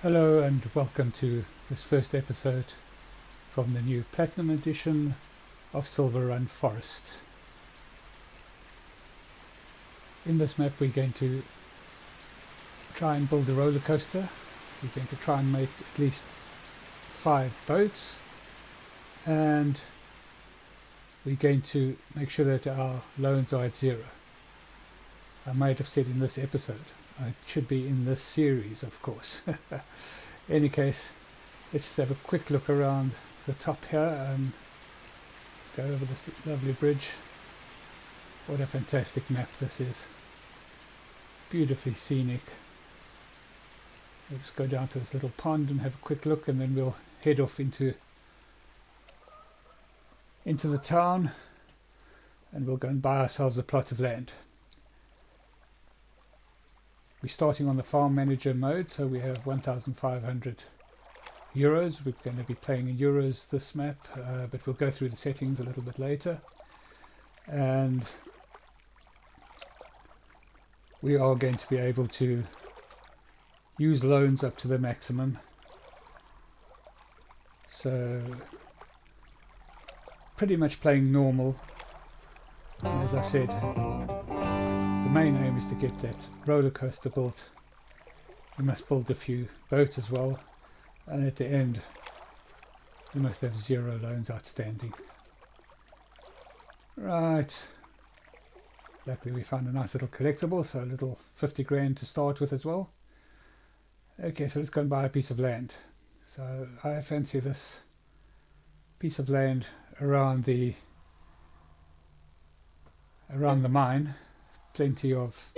Hello and welcome to this first episode from the new Platinum edition of Silverrun Forest. In this map we're going to try and build a roller coaster. We're going to try and make at least 5 boats, and we're going to make sure that our loans are at 0. I might have said in this episode. It should be in this series, of course. In any case, let's just have a quick look around the top here and go over this lovely bridge. What a fantastic map this is. Beautifully scenic. Let's go down to this little pond and have a quick look, and then we'll head off into the town, and we'll go and buy ourselves a plot of land. We're starting on the farm manager mode, so we have 1,500 euros. We're going to be playing in euros this map, but we'll go through the settings a little bit later. And we are going to be able to use loans up to the maximum. So pretty much playing normal. And as I said, the main aim is to get that roller coaster built. We must build a few boats as well, and at the end we must have 0 loans outstanding. Right, luckily we found a nice little collectible, so a little 50 grand to start with as well. Okay, so let's go and buy a piece of land. So I fancy this piece of land around the mine. Plenty of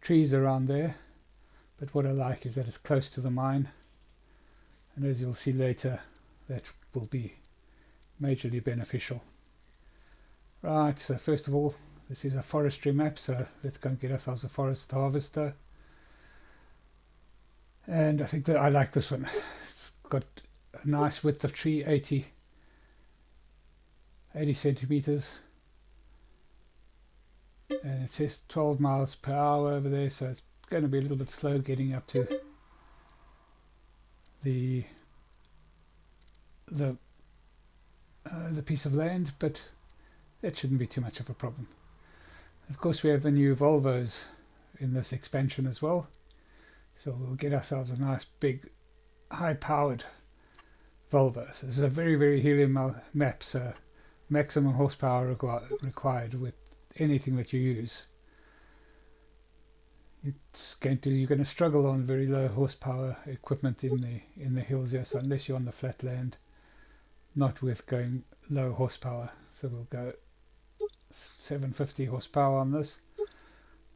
trees around there, but what I like is that it's close to the mine, and as you'll see later, that will be majorly beneficial. Right, so first of all, this is a forestry map, so let's go and get ourselves a forest harvester. And I think that I like this one. It's got a nice width of tree, 80 centimeters. And it says 12 miles per hour over there, so it's going to be a little bit slow getting up to the piece of land, but that shouldn't be too much of a problem. Of course, we have the new Volvos in this expansion as well, so we'll get ourselves a nice big high-powered Volvo. So this is a very helium map, so maximum horsepower required with anything that you use. You're going to struggle on very low horsepower equipment in the hills here, so unless you're on the flat land, not worth going low horsepower. So we'll go 750 horsepower on this.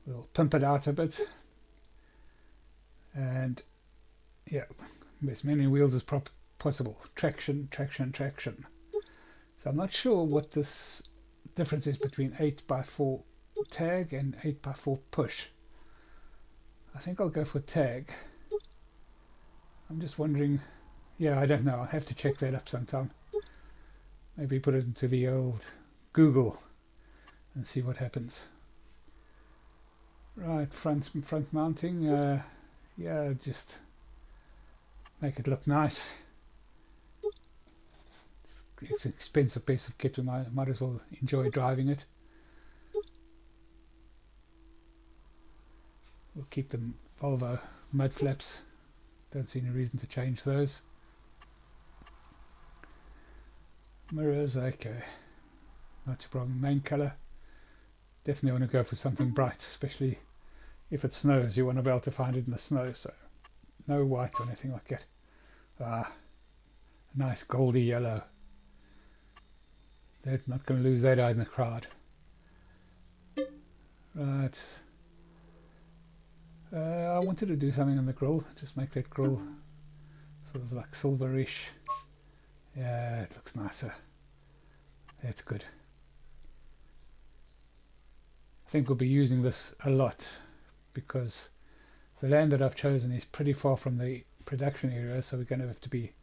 We'll pimp it out a bit, and yeah, as many wheels as possible. Traction. So I'm not sure what this difference is between 8x4 tag and 8x4 push. I think I'll go for tag. I'm just wondering, yeah, I don't know, I'll have to check that up sometime. Maybe put it into the old Google and see what happens. Right, front mounting, yeah, just make it look nice. It's an expensive piece of kit, we might as well enjoy driving it. We'll keep the Volvo mud flaps, don't see any reason to change those. Mirrors, okay, not a problem. Main colour, definitely want to go for something bright, especially if it snows. You want to be able to find it in the snow, so no white or anything like that. A nice goldy yellow. They're not going to lose that eye in the crowd. Right. I wanted to do something on the grill. Just make that grill sort of like silverish. Yeah, it looks nicer. That's good. I think we'll be using this a lot because the land that I've chosen is pretty far from the production area, so we're going to have to be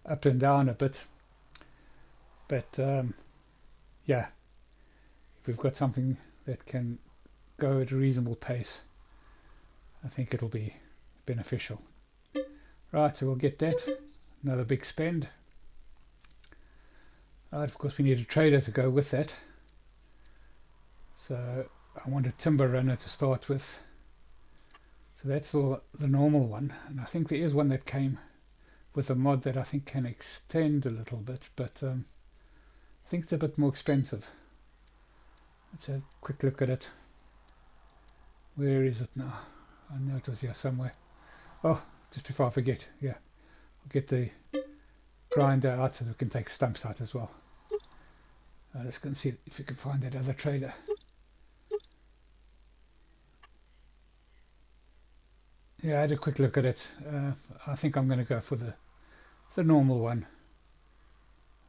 up and down a bit. But yeah, if we've got something that can go at a reasonable pace, I think it'll be beneficial. Right, so we'll get that. Another big spend. Right, of course we need a trailer to go with that. So I want a timber runner to start with. So that's all the normal one. And I think there is one that came with a mod that I think can extend a little bit, but I think it's a bit more expensive. Let's have a quick look at it. Where is it now? I know it was here somewhere. Oh, just before I forget, yeah, I'll get the grinder out so that we can take stumps out as well. Let's go and see if we can find that other trailer. Yeah, I had a quick look at it. I think I'm going to go for the normal one.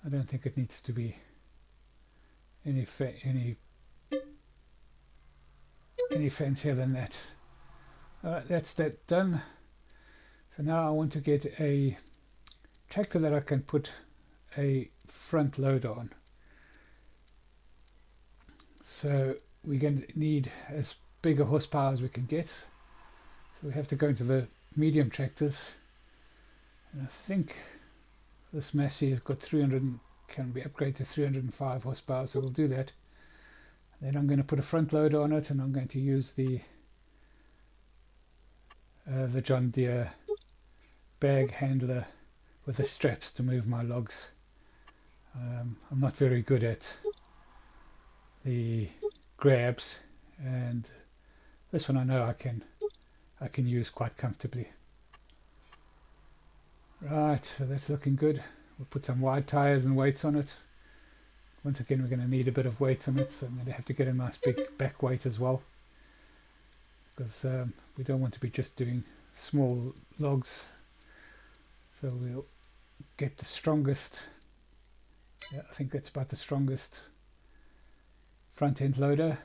I don't think it needs to be any fancier than that. That's that done. So now I want to get a tractor that I can put a front loader on. So we're going to need as big a horsepower as we can get. So we have to go into the medium tractors. And I think this Massey has got 300, can be upgraded to 305 horsepower, so we'll do that. Then I'm going to put a front loader on it, and I'm going to use the John Deere bag handler with the straps to move my logs. I'm not very good at the grabs, and this one I know I can use quite comfortably. Right, so that's looking good. We'll put some wide tires and weights on it. Once again, we're going to need a bit of weight on it, so I'm going to have to get a nice big back weight as well, because we don't want to be just doing small logs. So we'll get the strongest, yeah, I think that's about the strongest front end loader.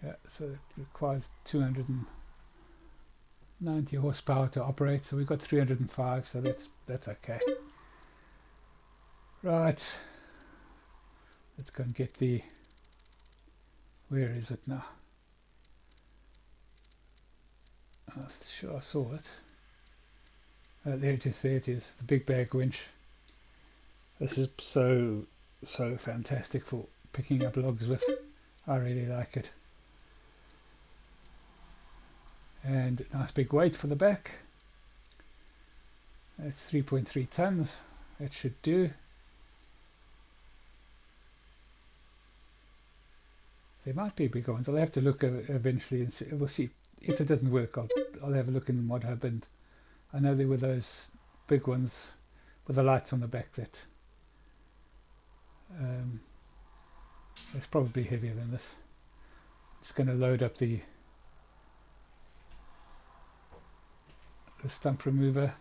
Yeah, so it requires 290 horsepower to operate, so we've got 305, so that's okay. Right, let's go and get the, where is it now? I'm sure I saw it. There it is, the big bag winch. This is so fantastic for picking up logs with. I really like it. And nice big weight for the back. That's 3.3 tons. That should do. There might be bigger ones. I'll have to look eventually and see. We'll see. If it doesn't work, I'll have a look in the mod hub, and I know there were those big ones with the lights on the back that it's probably heavier than this. Just going to load up the stump remover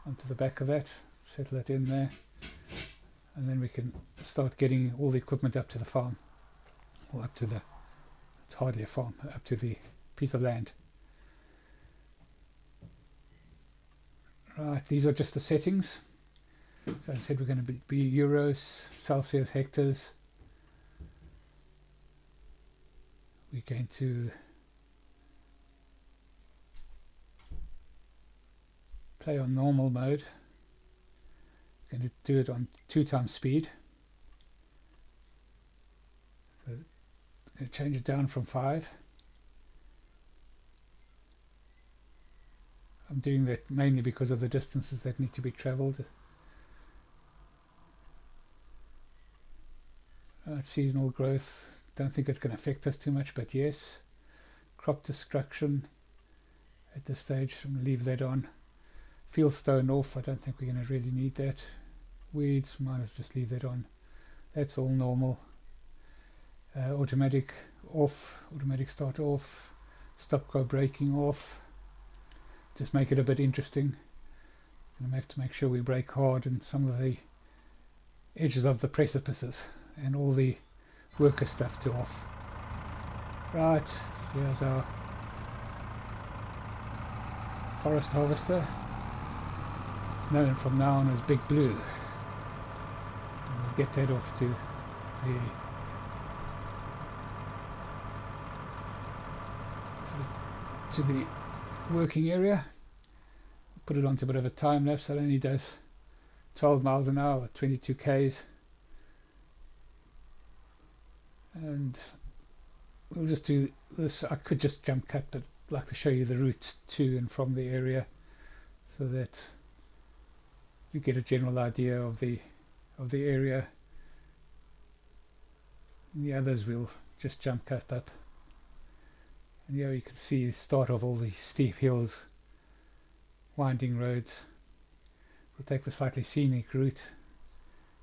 onto the back of that, settle it in there, and then we can start getting all the equipment up to the farm, or up to the, it's hardly a farm, up to the piece of land. Right, these are just the settings. So I said we're going to be euros, Celsius, hectares. We're going to play on normal mode. We're going to do it on 2 times speed. So I'm going to change it down from 5. I'm doing that mainly because of the distances that need to be traveled. Seasonal growth, don't think it's going to affect us too much, but yes. Crop destruction at this stage, I'm going to leave that on. Field stone off, I don't think we're going to really need that. Weeds, might as just leave that on. That's all normal. Automatic off, automatic start off, stop go braking off. Just make it a bit interesting. And we have to make sure we brake hard in some of the edges of the precipices, and all the worker stuff to off. Right, so here's our forest harvester, known from now on as Big Blue. And we'll get that off to the working area. Put it onto a bit of a time lapse. It only does 12 miles an hour, 22 k's, and we'll just do this. I could just jump cut, but I'd like to show you the route to and from the area so that you get a general idea of the area. And the others we'll just jump cut up. And here you can see the start of all these steep hills, winding roads. We'll take the slightly scenic route.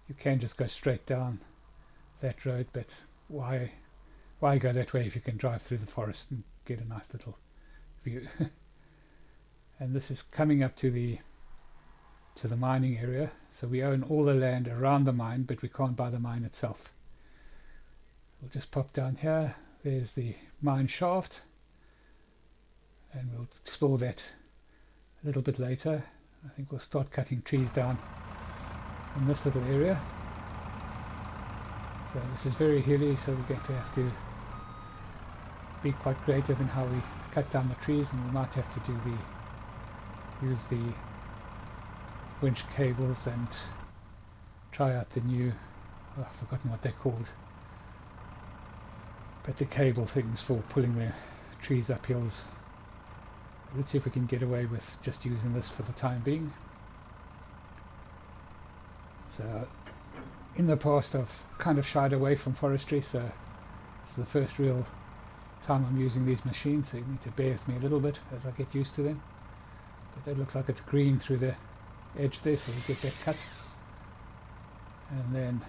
You can just go straight down that road, but why go that way if you can drive through the forest and get a nice little view? And this is coming up to the mining area, so we own all the land around the mine, but we can't buy the mine itself. We'll just pop down here. There's the mine shaft, and we'll explore that a little bit later. I think we'll start cutting trees down in this little area. So this is very hilly, so we're going to have to be quite creative in how we cut down the trees, and we might have to use the winch cables and try out the new, I've forgotten what they're called, but the cable things for pulling the trees up hills. Let's see if we can get away with just using this for the time being. So in the past I've kind of shied away from forestry, so this is the first real time I'm using these machines, so you need to bear with me a little bit as I get used to them. But that looks like it's green through the edge there, so we get that cut. And then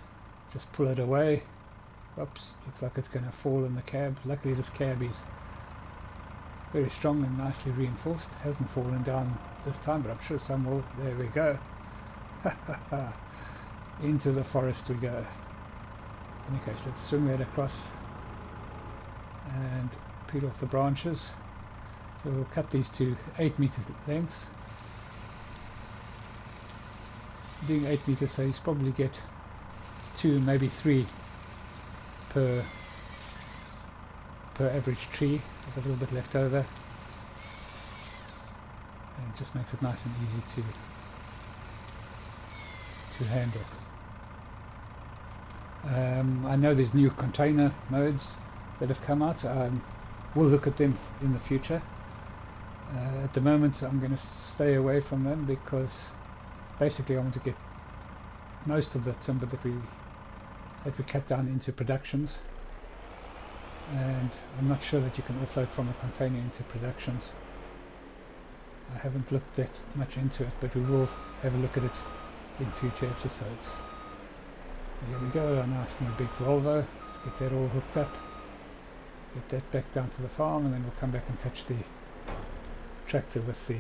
just pull it away. Oops, looks like it's going to fall in the cab. Luckily this cab is very strong and nicely reinforced. Hasn't fallen down this time, but I'm sure some will. There we go. Into the forest we go. In any case, let's swing that across and peel off the branches. So we'll cut these to 8 meters lengths. Doing 8 meters, so you probably get 2, maybe 3 per average tree, with a little bit left over, and it just makes it nice and easy to handle. I know there's new container modes that have come out. We'll look at them in the future. At the moment I'm going to stay away from them because basically I want to get most of the timber that we cut down into productions, and I'm not sure that you can offload from a container into productions. I haven't looked that much into it, but we will have a look at it in future episodes. So here we go, our nice new big Volvo. Let's get that all hooked up, get that back down to the farm, and then we'll come back and fetch the tractor with the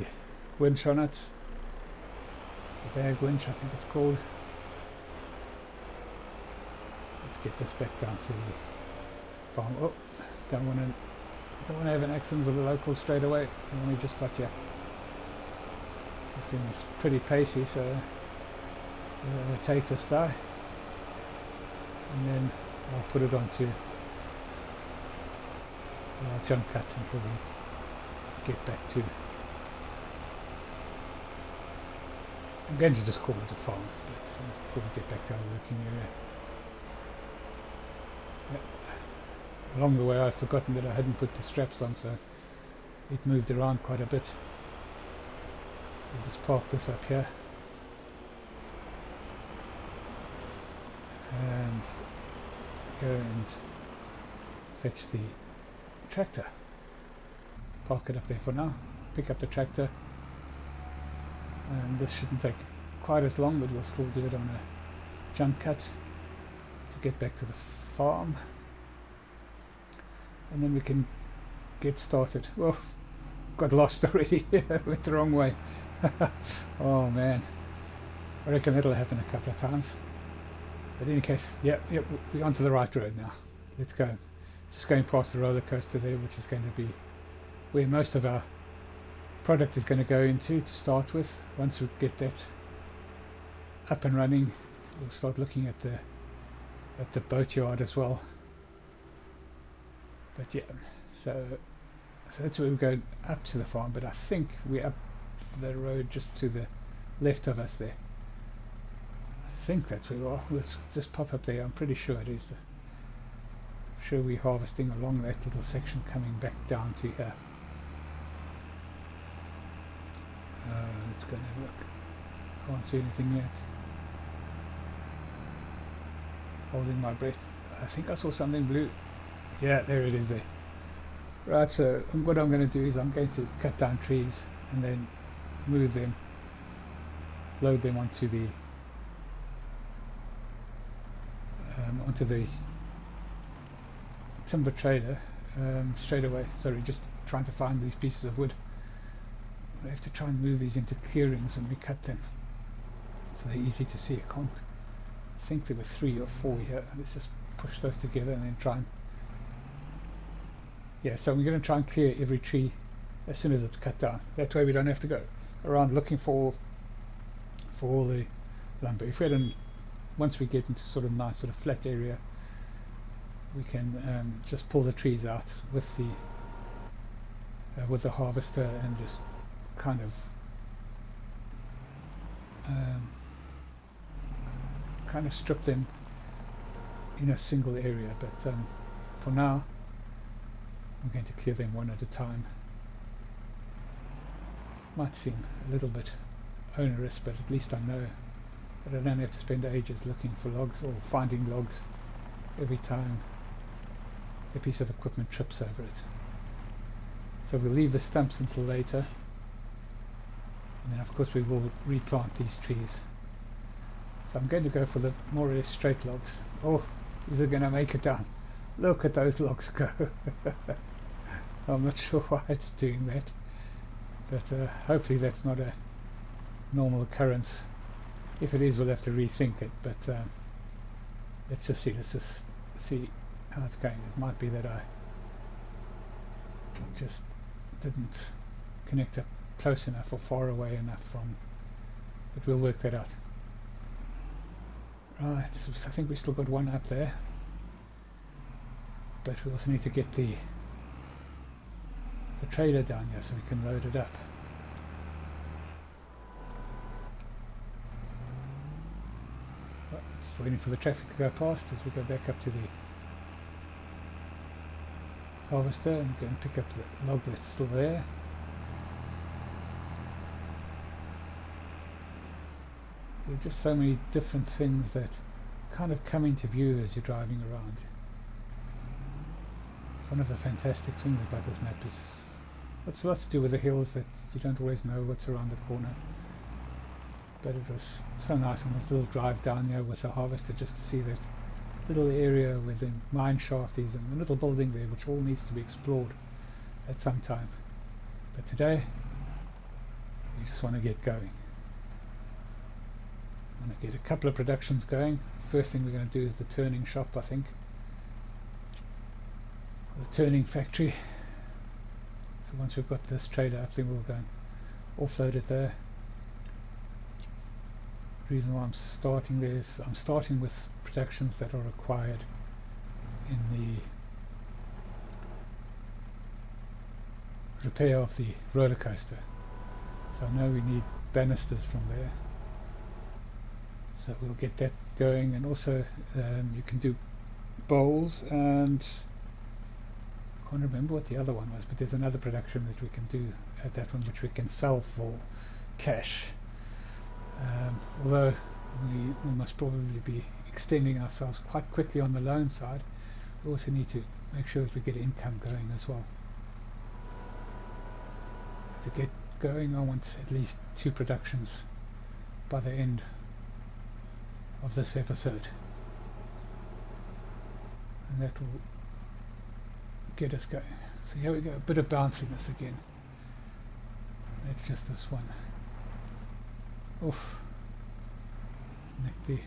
winch on it, the bag winch I think it's called. Let's get this back down to the farm. Oh, don't want to have an accident with the locals straight away. I only just got here. This thing is pretty pacey, so we'll overtake this guy, and then I'll put it onto jump cut until we get back to. I'm going to just call it a farm, but until we get back to our working area. Along the way I'd forgotten that I hadn't put the straps on, so it moved around quite a bit. We'll just park this up here and go and fetch the tractor. Park it up there for now, pick up the tractor, and this shouldn't take quite as long, but we'll still do it on a jump cut to get back to the farm, and then we can get started. Well, got lost already. Went the wrong way. Oh man, I reckon that'll happen a couple of times, but in any case, yep, we're onto the right road now. Let's go. Just going past the roller coaster there, which is going to be where most of our product is going to go into to start with. Once we get that up and running, we'll start looking at the boatyard as well. But yeah, so So that's where we go up to the farm, but I think we're up the road just to the left of us there. I think that's where we are. Let's just pop up there. I'm pretty sure it is. Sure, we're harvesting along that little section coming back down to here. Let's go and have a look. Can't see anything yet. Holding my breath. I think I saw something blue. Yeah, there it is there. Right, so what I'm going to do is I'm going to cut down trees and then move them, load them onto the timber trailer straight away. Sorry, just trying to find these pieces of wood. I have to try and move these into clearings when we cut them, so they're easy to see. I think there were 3 or 4 here. Let's just push those together and then try and... Yeah, so we're going to try and clear every tree as soon as it's cut down. That way we don't have to go around looking for all the lumber. If we had once we get into sort of nice sort of flat area, we can just pull the trees out with the harvester and just kind of strip them in a single area. But for now, I'm going to clear them one at a time. Might seem a little bit onerous, but at least I know that I don't have to spend ages looking for logs or finding logs every time a piece of equipment trips over it. So we'll leave the stumps until later, and then of course we will replant these trees. So I'm going to go for the more or less straight logs. Oh, is it going to make it down? Look at those logs go. I'm not sure why it's doing that, but hopefully that's not a normal occurrence. If it is, we'll have to rethink it, but let's just see how it's going. It might be that I just didn't connect up close enough or far away enough from, but we'll work that out. Right, so I think we still got one up there, but we also need to get the trailer down here so we can load it up. Just waiting for the traffic to go past as we go back up to the harvester and go and pick up the log that's still there. There are just so many different things that kind of come into view as you're driving around. One of the fantastic things about this map is it's a lot to do with the hills, that you don't always know what's around the corner. But it was so nice on this little drive down here with the harvester, just to see that little area where the mine shaft is and the little building there, which all needs to be explored at some time. But today we just want to get going. I want to get a couple of productions going. First thing we're going to do is the turning shop, I think. The turning factory. So once we've got this trailer up, then we'll go and offload it there. The reason why I'm starting there is I'm starting with productions that are required in the repair of the roller coaster. So I know we need banisters from there, so we'll get that going. And also you can do bowls, and I can't remember what the other one was, but there's another production that we can do at that one which we can sell for cash. Although we must probably be extending ourselves quite quickly on the loan side, we also need to make sure that we get income going as well. To get going, I want at least 2 productions by the end of this episode, and that will get us going. So here we go, a bit of bounciness again. It's just this one. Oof. Nick the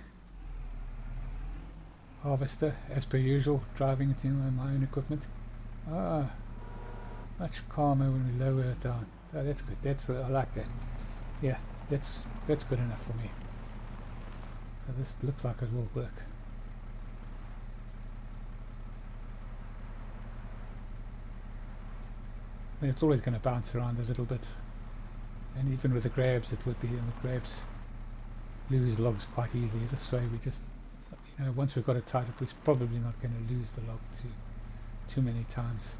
harvester, as per usual, driving it in my own equipment. Much calmer when we lower it down. Oh, that's good. I like that. Yeah, that's good enough for me. So this looks like it will work. I mean, it's always going to bounce around a little bit, and even with the grabs it would be, and the grabs lose logs quite easily. This way we just, once we've got it tied up, we're probably not going to lose the log too many times.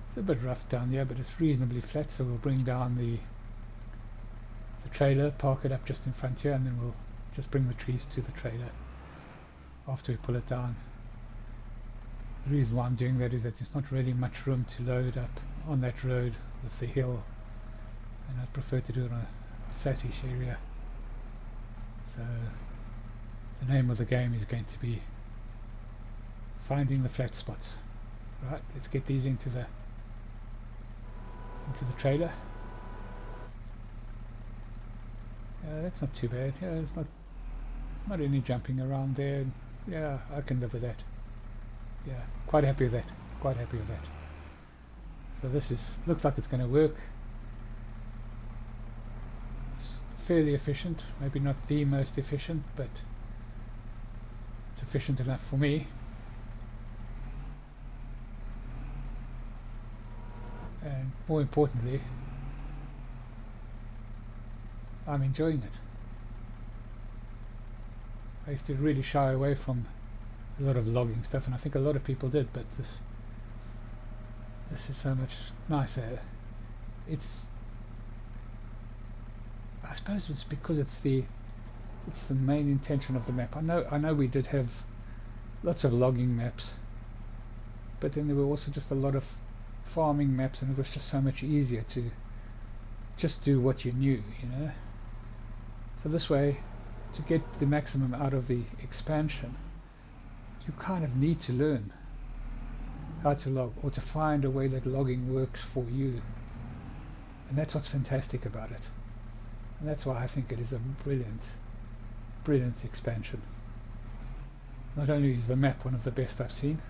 It's a bit rough down here, but it's reasonably flat, so we'll bring down the trailer, park it up just in front here, and then we'll just bring the trees to the trailer after we pull it down. The reason why I'm doing that is that there's not really much room to load up on that road with the hill, and I'd prefer to do it on a flattish area. So the name of the game is going to be finding the flat spots. Right, let's get these into the trailer. That's not too bad. Yeah, there's not any jumping around there. Yeah, I can live with that. Yeah, quite happy with that. Quite happy with that. So this looks like it's going to work. It's fairly efficient. Maybe not the most efficient, but it's efficient enough for me. And more importantly, I'm enjoying it. I used to really shy away from a lot of logging stuff, and I think a lot of people did, but this is so much nicer. I suppose it's because it's the main intention of the map. I know we did have lots of logging maps, but then there were also just a lot of farming maps, and it was just so much easier to just do what you knew, So this way, to get the maximum out of the expansion, you kind of need to learn how to log, or to find a way that logging works for you. And that's what's fantastic about it. And that's why I think it is a brilliant expansion. Not only is the map one of the best I've seen,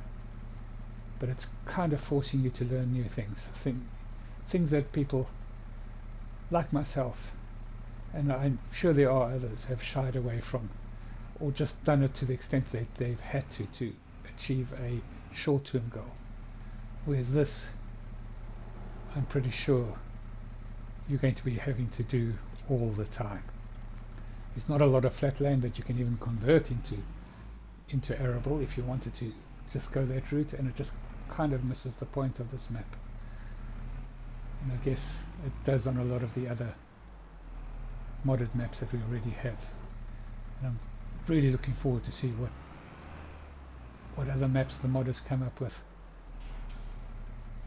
but it's kind of forcing you to learn new things. Things that people like myself, and I'm sure there are others, have shied away from, or just done it to the extent that they've had to achieve a short-term goal. Whereas this, I'm pretty sure you're going to be having to do all the time. There's not a lot of flat land that you can even convert into arable if you wanted to just go that route, and it just kind of misses the point of this map. And I guess it does on a lot of the other modded maps that we already have. And I'm really looking forward to see what other maps the modders come up with.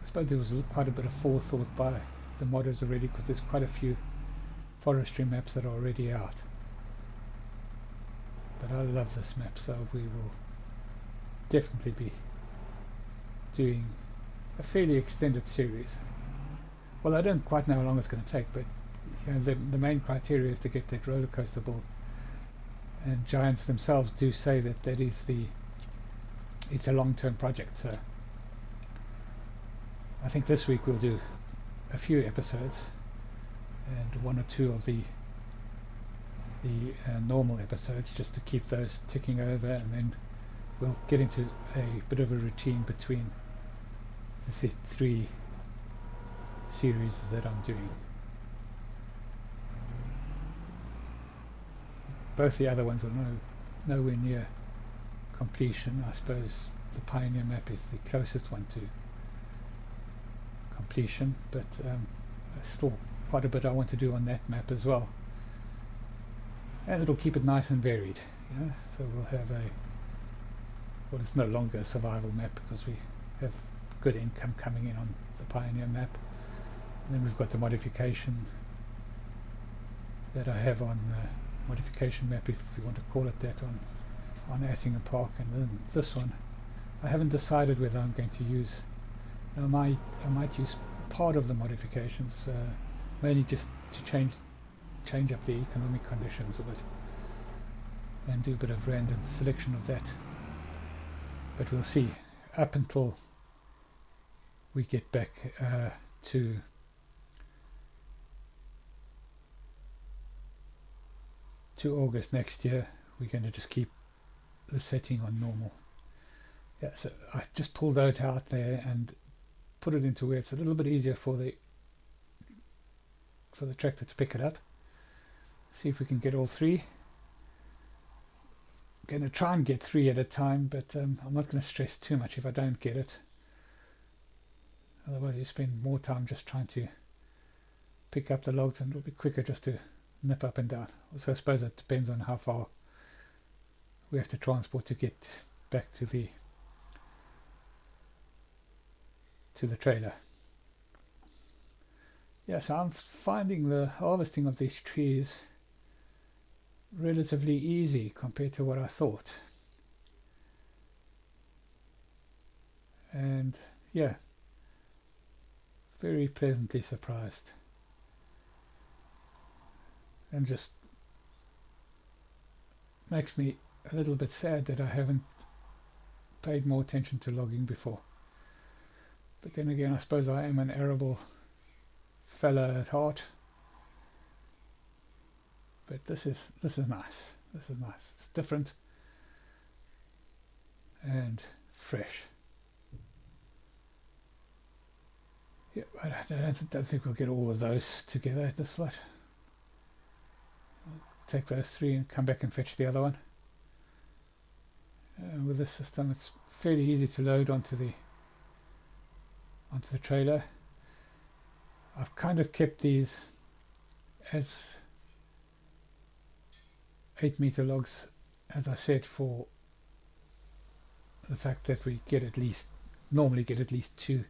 I suppose there was quite a bit of forethought by the modders already, because there's quite a few forestry maps that are already out. But I love this map, so we will definitely be doing a fairly extended series. Well, I don't quite know how long it's going to take, but the main criteria is to get that roller coaster built. And Giants themselves do say that it's a long-term project. So I think this week we'll do a few episodes, and one or two of the normal episodes, just to keep those ticking over, and then we'll get into a bit of a routine between the three series that I'm doing. Both the other ones are nowhere near completion. I suppose the Pioneer map is the closest one to completion, but still quite a bit I want to do on that map as well. And it'll keep it nice and varied, so we'll have well, it's no longer a survival map because we have good income coming in on the Pioneer map. And then we've got the modification that I have on modification map, if you want to call it that, on Attingham Park. And then this one I haven't decided whether I'm going to use. I might use part of the modifications, mainly just to change up the economic conditions a bit and do a bit of random selection of that. But we'll see up until we get back to August next year. We're going to just keep the setting on normal. Yeah, so I just pulled out there, and put it into where it's a little bit easier for the tractor to pick it up. See if we can get all three. I'm going to try and get 3 at a time, but I'm not going to stress too much if I don't get it. Otherwise you spend more time just trying to pick up the logs, and it'll be quicker just to nip up and down. Also, I suppose it depends on how far we have to transport to get back to the trailer. Yeah, so I'm finding the harvesting of these trees relatively easy compared to what I thought. And yeah, very pleasantly surprised. And just makes me a little bit sad that I haven't paid more attention to logging before. But then again, I suppose I am an arable fella at heart. But this is nice. This is nice. It's different and fresh. Yeah, I don't think we'll get all of those together at this slot. I'll take those 3 and come back and fetch the other one. With this system, it's fairly easy to load onto the trailer. I've kind of kept these as 8-meter logs, as I said, for the fact that we normally get at least two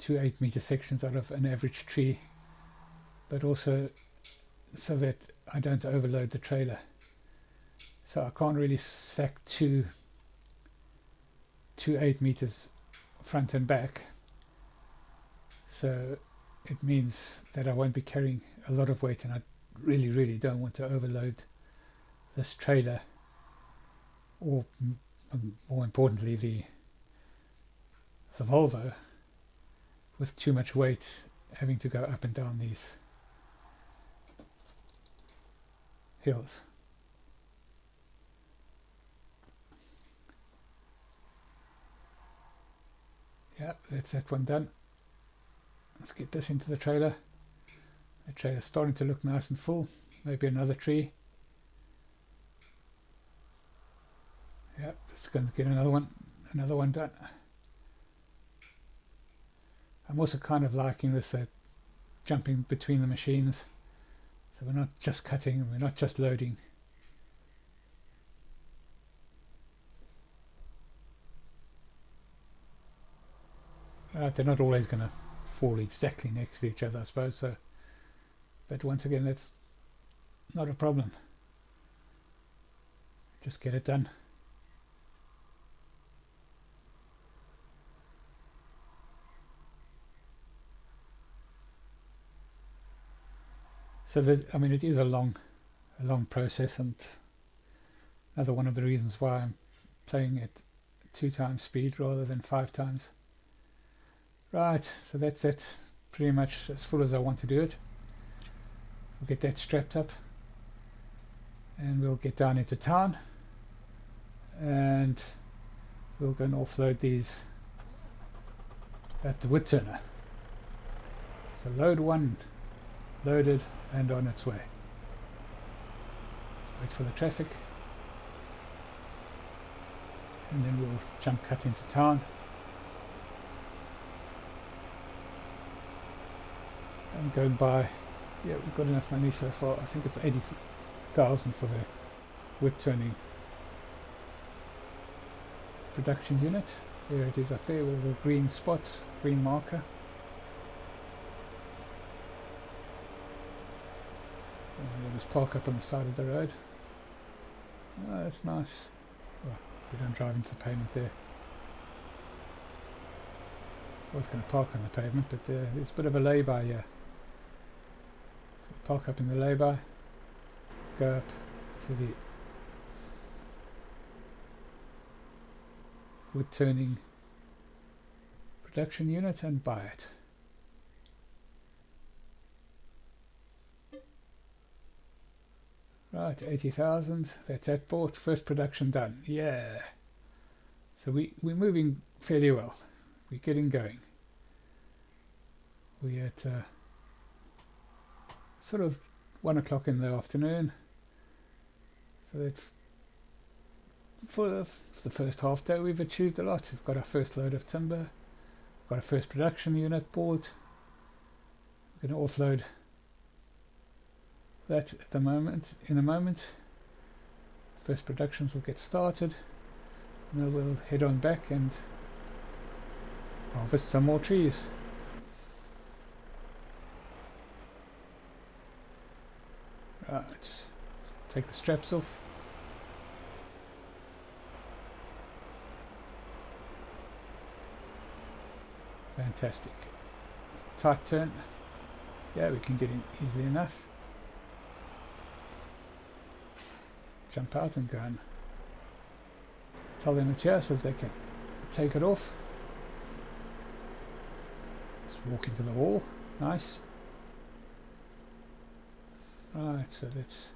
8-meter sections out of an average tree, but also so that I don't overload the trailer. So I can't really stack two 8 meters front and back, so it means that I won't be carrying a lot of weight, and I really don't want to overload this trailer, or more importantly the Volvo, with too much weight having to go up and down these hills. Yeah, that's that one done. Let's get this into the trailer. The trailer's starting to look nice and full. Maybe another tree. Yeah, it's going to get another one done. I'm also kind of liking this jumping between the machines, so we're not just cutting, we're not just loading. They're not always going to fall exactly next to each other, I suppose, so, but once again, that's not a problem. Just get it done. So I mean, it is a long process, and another one of the reasons why I'm playing at 2 times speed rather than 5 times. Right, so that's it, pretty much as full as I want to do it. We'll get that strapped up, and we'll get down into town, and we'll go and offload these at the wood turner. So load 1 loaded and on its way. Let's wait for the traffic, and then we'll jump cut into town. And go and buy, yeah, we've got enough money so far. I think it's 80,000 for the wood turning production unit. There it is up there with the green spots, green marker. And we'll just park up on the side of the road. Oh, that's nice. Well, we don't drive into the pavement there. I was going to park on the pavement, but there's a bit of a lay-by here. So park up in the lay-by, go up to the wood turning production unit and buy it. Right, 80,000, that's that bought, first production done, yeah. So we're moving fairly well. we're getting going. We're at sort of 1 o'clock in the afternoon, so that for the first half day we've achieved a lot. We've got our first load of timber, we've got our first production unit bought. We're going to offload that at the moment. In a moment, first productions will get started, and then we'll head on back and harvest some more trees. Right, let's take the straps off. Fantastic. Tight turn. Yeah, we can get in easily enough. Jump out and go and tell them it's here so they can take it off. Just walk into the wall. Nice. Right, so let's...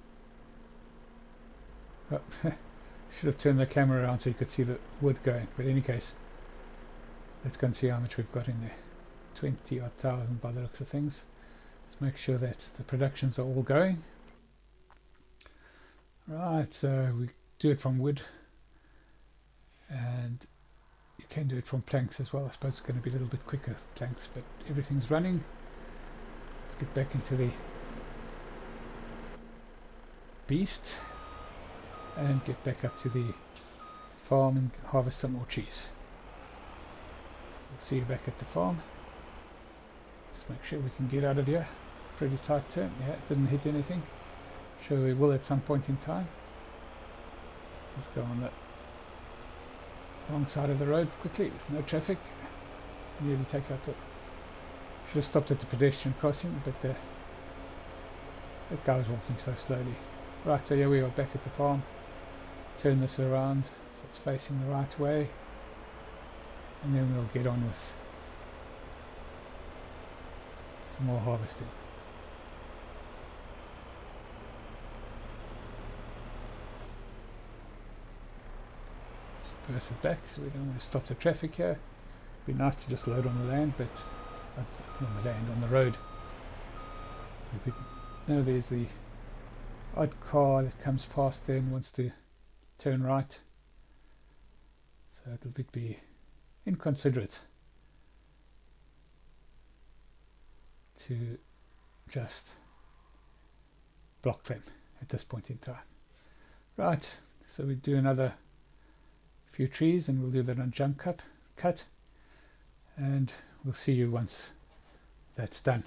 Oh, should have turned the camera around so you could see the wood going, but in any case, let's go and see how much we've got in there. 20,000 odd by the looks of things. Let's make sure that the productions are all going. Right, so we do it from wood, and you can do it from planks as well. I suppose it's going to be a little bit quicker with planks, but everything's running. Let's get back into the beast and get back up to the farm and harvest some more trees. So we'll see you back at the farm. Just make sure we can get out of here. Pretty tight turn. Yeah, it didn't hit anything. Sure we will at some point in time. Just go on the wrong side of the road quickly. There's no traffic. Nearly take out the... Should have stopped at the pedestrian crossing, but that guy was walking so slowly. Right, so here we are back at the farm. Turn this around so it's facing the right way, and then we'll get on with some more harvesting. Let's reverse it back so we don't want to stop the traffic here. It'd be nice to just load on the land, but not on the land, on the road. If we know there's the odd car that comes past there and wants to turn right, so it'll be inconsiderate to just block them at this point in time. Right, so we do another few trees and we'll do that on jump cut, and we'll see you once that's done.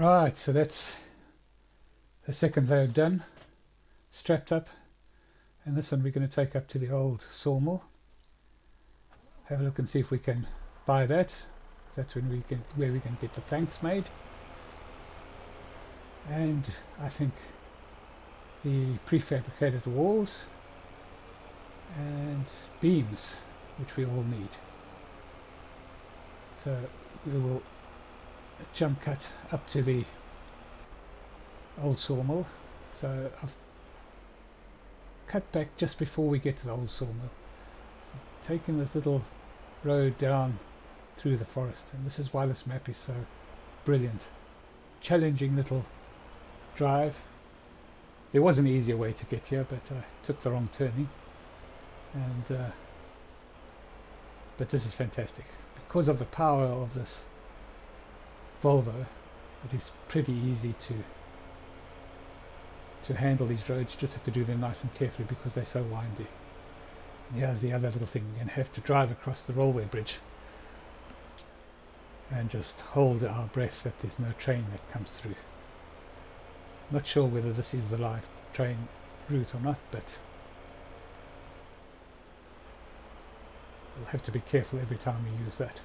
Right, so that's the second load done, strapped up, and this one we're going to take up to the old sawmill. Have a look and see if we can buy that. That's where we can get the planks made. And I think the prefabricated walls and beams, which we all need. So we will jump cut up to the old sawmill. So I've cut back just before we get to the old sawmill, taking this little road down through the forest, and this is why this map is so brilliant. Challenging little drive. There was an easier way to get here, but I took the wrong turning, and but this is fantastic because of the power of this Volvo. It is pretty easy to handle these roads. You just have to do them nice and carefully because they're so windy. And here's the other little thing: you're going to have to drive across the railway bridge and just hold our breath that there's no train that comes through. Not sure whether this is the live train route or not, but we'll have to be careful every time we use that.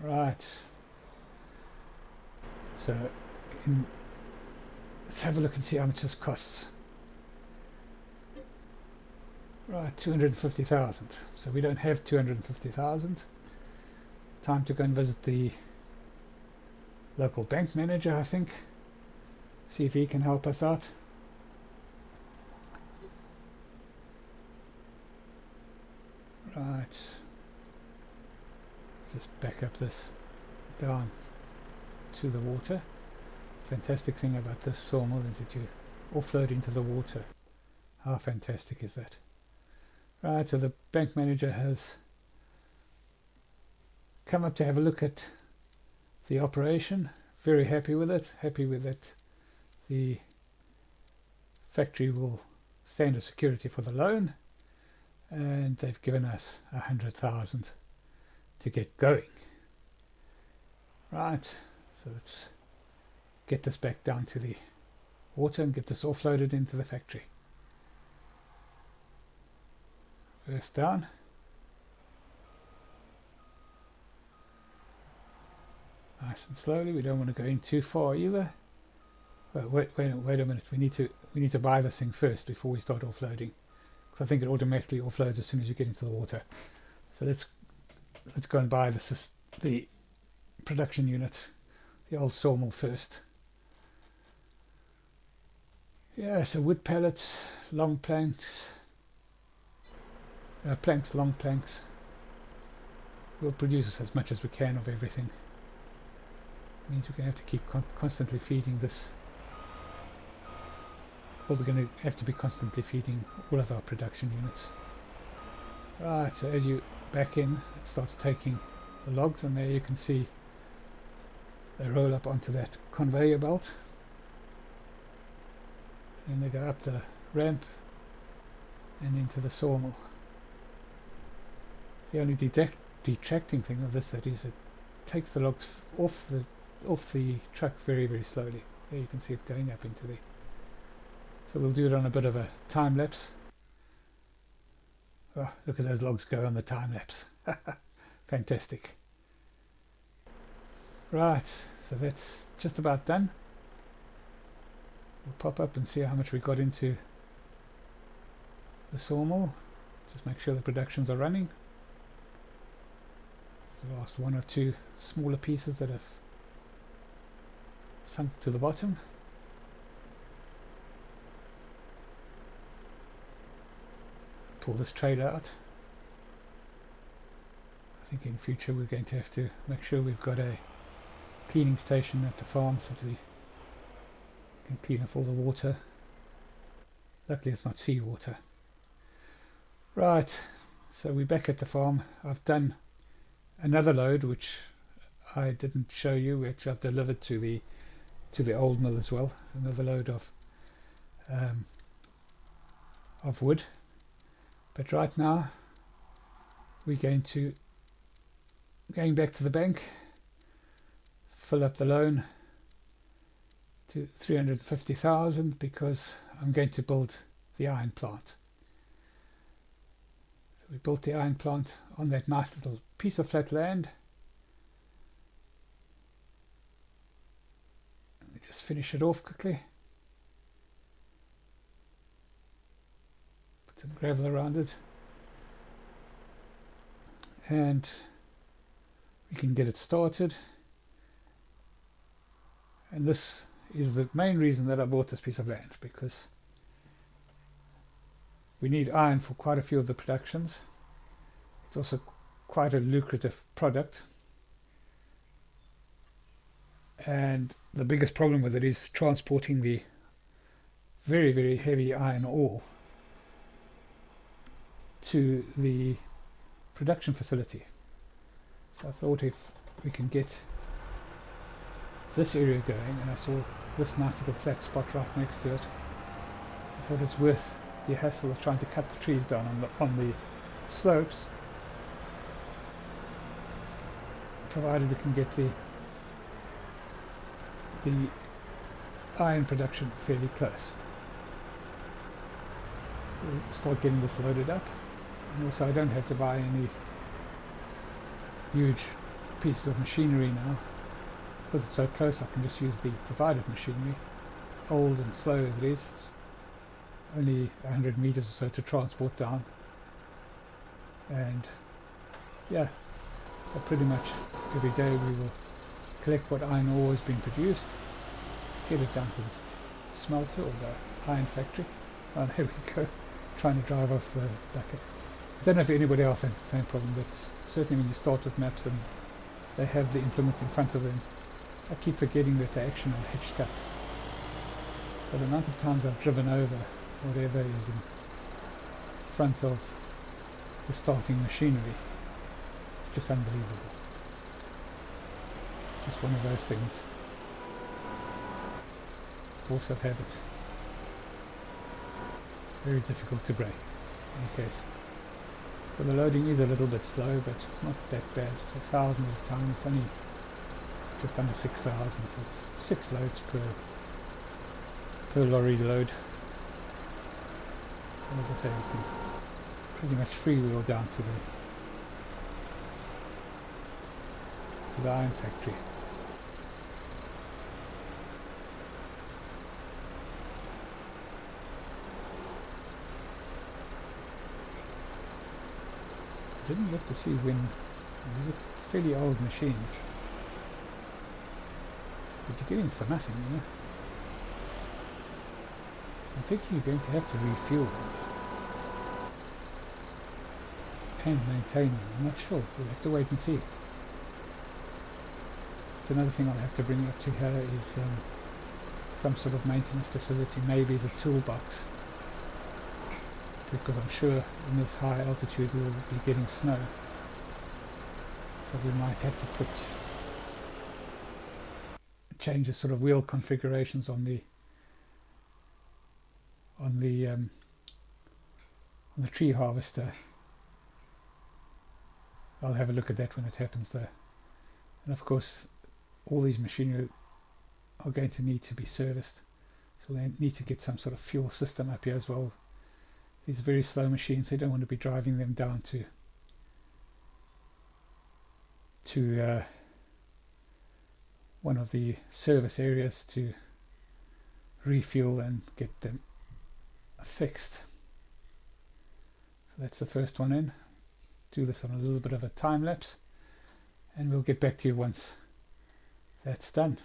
Right, so let's have a look and see how much this costs. Right, 250,000. So we don't have 250,000. Time to go and visit the local bank manager, I think. See if he can help us out. Right. Let's just back up this down to the water. Fantastic thing about this sawmill is that you offload into the water. How fantastic is that? Right, so the bank manager has come up to have a look at the operation. Very happy with it. Happy with it. The factory will stand as security for the loan, and they've given us 100,000 to get going. Right, so let's get this back down to the water and get this offloaded into the factory. First down. Nice and slowly. We don't want to go in too far either. Well, wait a minute. We need to buy this thing first before we start offloading, because I think it automatically offloads as soon as you get into the water. So let's go and buy the production unit, the old sawmill first. Yeah, so wood pallets, long planks, long planks. We'll produce as much as we can of everything. Means we're going to have to keep constantly feeding this. Well, we're going to have to be constantly feeding all of our production units. Right, so as you back in, it starts taking the logs, and there you can see they roll up onto that conveyor belt. And they go up the ramp and into the sawmill. The only detracting thing of this that is it takes the logs off the truck very, very slowly. There you can see it going up into the. So we'll do it on a bit of a time lapse. Oh, look at those logs go on the time lapse. Fantastic. Right, so that's just about done. We'll pop up and see how much we got into the sawmill. Just make sure the productions are running. It's the last one or two smaller pieces that have sunk to the bottom. Pull this trailer out. I think in future we're going to have to make sure we've got a cleaning station at the farm so that we can clean off all the water. Luckily it's not seawater. Right, so we're back at the farm. I've done another load which I didn't show you, which I've delivered to the old mill as well. Another load of wood. But right now we're going back to the bank, fill up the loan to 350,000 because I'm going to build the iron plant. So we built the iron plant on that nice little piece of flat land. Let me just finish it off quickly. Put some gravel around it. And we can get it started. And this is the main reason that I bought this piece of land, because we need iron for quite a few of the productions. It's also quite a lucrative product, and the biggest problem with it is transporting the very, very heavy iron ore to the production facility. So I thought if we can get this area going, and I saw this nice little flat spot right next to it, I thought it's worth the hassle of trying to cut the trees down on the slopes, provided we can get the iron production fairly close. So we'll start getting this loaded up, and also I don't have to buy any huge pieces of machinery now. Because it's so close, I can just use the provided machinery. Old and slow as it is, it's only 100 meters or so to transport down. And yeah, so pretty much every day we will collect what iron ore has been produced, get it down to the smelter or the iron factory. Oh, there we go, trying to drive off the bucket. I don't know if anybody else has the same problem, but certainly when you start with maps and they have the implements in front of them, I keep forgetting that they actually are hitched up. So the amount of times I've driven over whatever is in front of the starting machinery, it's just unbelievable. It's just one of those things. Force of habit. Very difficult to break in any case. So the loading is a little bit slow, but it's not that bad. It's 1,000 at a time. It's only just under 6,000, so it's 6 loads per lorry load. And as I say, we can pretty much freewheel down to the iron factory. I didn't get to see when. These are fairly old machines, but you're getting for nothing, you know. I think you're going to have to refuel them and maintain them. I'm not sure. We'll have to wait and see. It's another thing I'll have to bring up to here is some sort of maintenance facility, maybe the toolbox, because I'm sure in this high altitude we'll be getting snow, so we might have to change the sort of wheel configurations on the tree harvester. I'll have a look at that when it happens though. And of course all these machinery are going to need to be serviced, so they need to get some sort of fuel system up here as well. These very slow machines, they don't want to be driving them down to one of the service areas to refuel and get them fixed. So that's the first one in. Do this on a little bit of a time lapse, and we'll get back to you once that's done.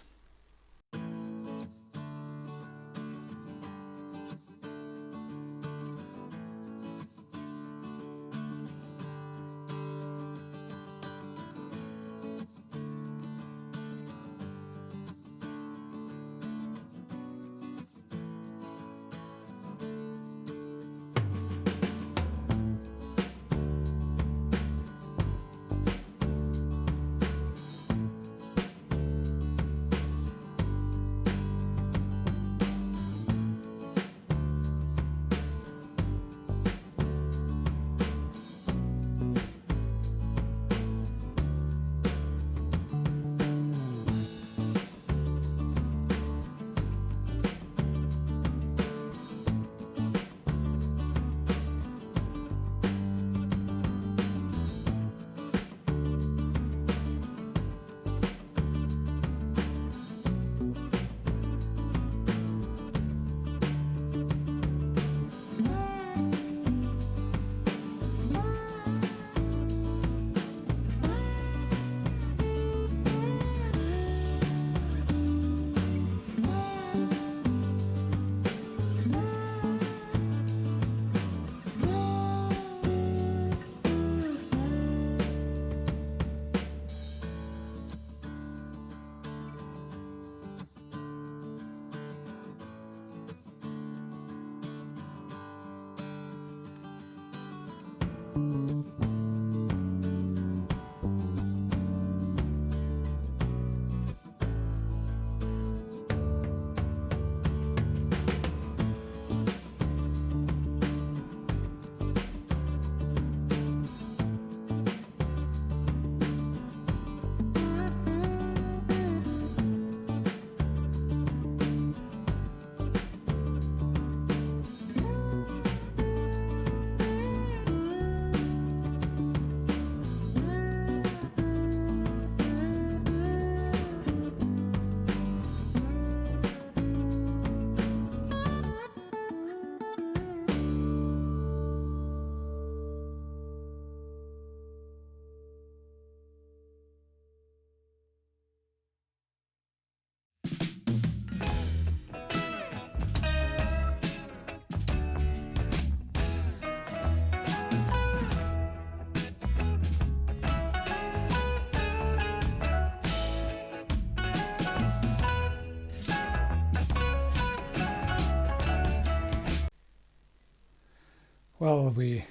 Well, we're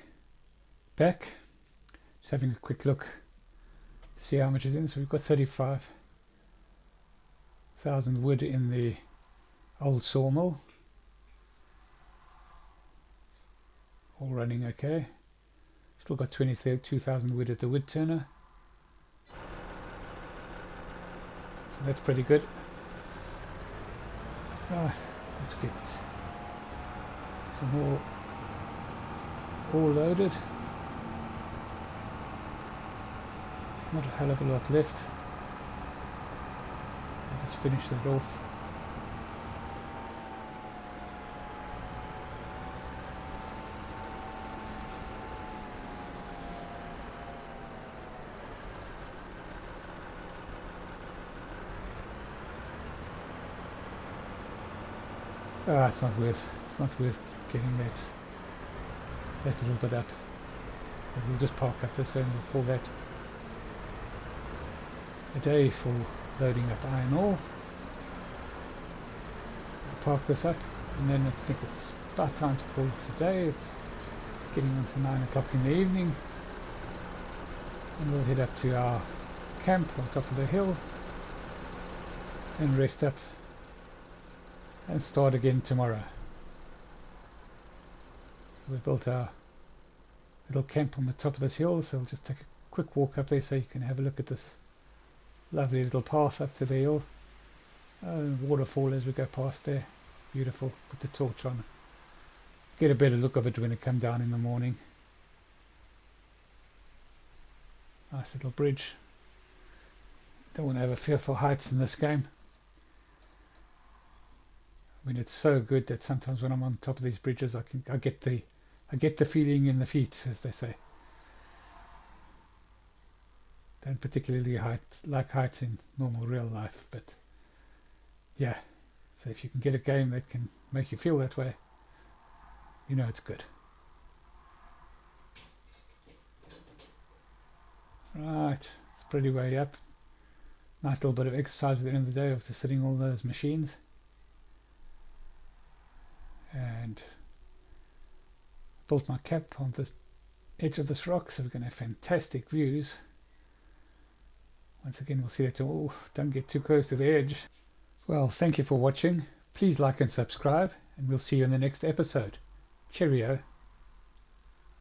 back, just having a quick look, see how much is in. So we've got 35,000 wood in the old sawmill, all running okay. Still got 22,000 wood at the wood turner, so that's pretty good. Right, let's get some more all loaded. Not a hell of a lot left. I'll just finish that off. It's not worth getting that little bit up. So we'll just park up this and we'll call that a day for loading up iron ore. I'll park this up and then I think it's about time to call it a day. It's getting on for 9 o'clock in the evening, and we'll head up to our camp on top of the hill and rest up and start again tomorrow. So we built our little camp on the top of this hill, so we'll just take a quick walk up there so you can have a look at this lovely little path up to the hill. Waterfall as we go past there, beautiful. Put the torch on, get a better look of it when it comes down in the morning. Nice little bridge. Don't want to have a fear for heights in this game. I mean, it's so good that sometimes when I'm on top of these bridges, I get the feeling in the feet, as they say. Don't particularly like heights in normal real life, but yeah. So if you can get a game that can make you feel that way, you know it's good. Right, it's pretty way up. Nice little bit of exercise at the end of the day after sitting all those machines. And built my cap on the edge of this rock, so we're going to have fantastic views. Once again, we'll see that. Don't get too close to the edge. Well, thank you for watching. Please like and subscribe, and we'll see you in the next episode. Cheerio.